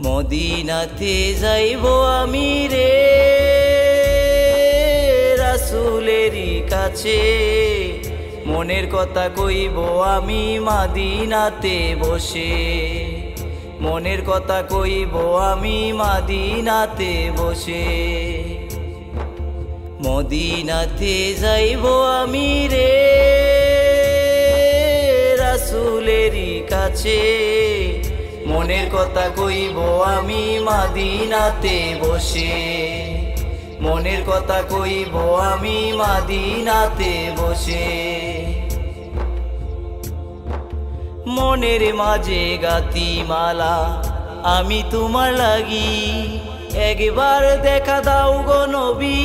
মদিনাতে যাইব আমি রে রাসূলেরই কাছে, মনের কথা কইব আমি মদিনাতে বসে, মনের কথা কইব আমি মদিনাতে বসে। মদিনাতে যাইব আমি রে রাসূলেরই কাছে, মনের কথা কইব আমি মদিনাতে বসে, মনের কথা কইব আমি মদিনাতে বসে। মনের মাঝে গাতি মালা আমি তোমার লাগি, একবার দেখা দাও গো নবী,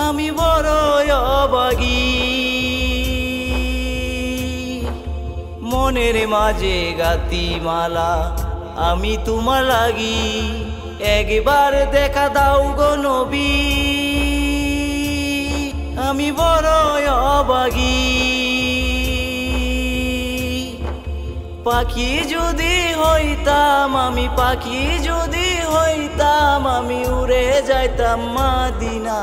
আমি বড় অভাগী। মনের মাঝে গাতি মালা আমি তোমার লাগি, একবার দেখা দাও গো নবী, আমি বড় অভাগী। পাখি যদি হইতাম আমি, পাখি যদি হইতাম আমি, উড়ে যাইতাম মদিনা,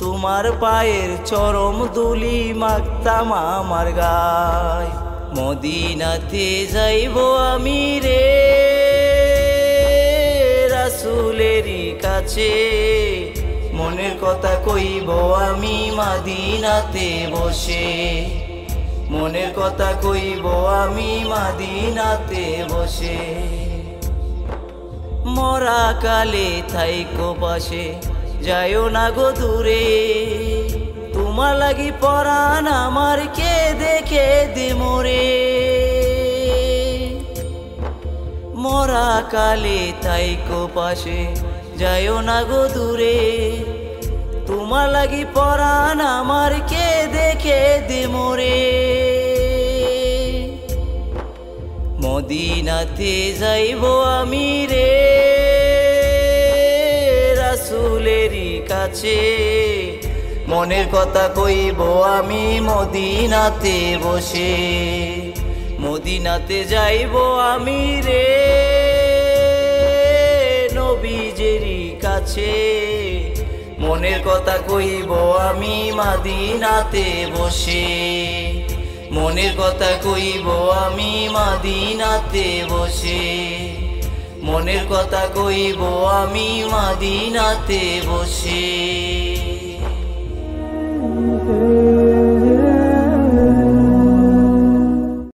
তোমার পায়ের চরম ধুলি মাখতাম আমার গায়। মদিনাতে যাইব আমি রে রাসূলেরই কাছে, মনের কথা কইব আমি মদিনাতে বসে, মনের কথা কইব আমি মদিনাতে বসে। মরা কালে থাইকো পাশে, যাইও না গো দূরে, তোমার লাগি পরাণ আমার কে দেখে দে মোরে। মরা কালে থাইকো পাশে, যাইও না গো দূরে, তোমার লাগি পরাণ আমার কে দেখে দে মোরে। মদিনাতে যাইব আমি রে রাসূলেরই কাছে, মনের কথা কইব আমি মদিনাতে বসে, মদিনাতে যাইব আমি রে নবীজিরই কাছে, মনের কথা কইব আমি মদিনাতে বসে, মনের কথা কইব আমি মদিনাতে বসে, মনের কথা কইব আমি মদিনাতে বসে।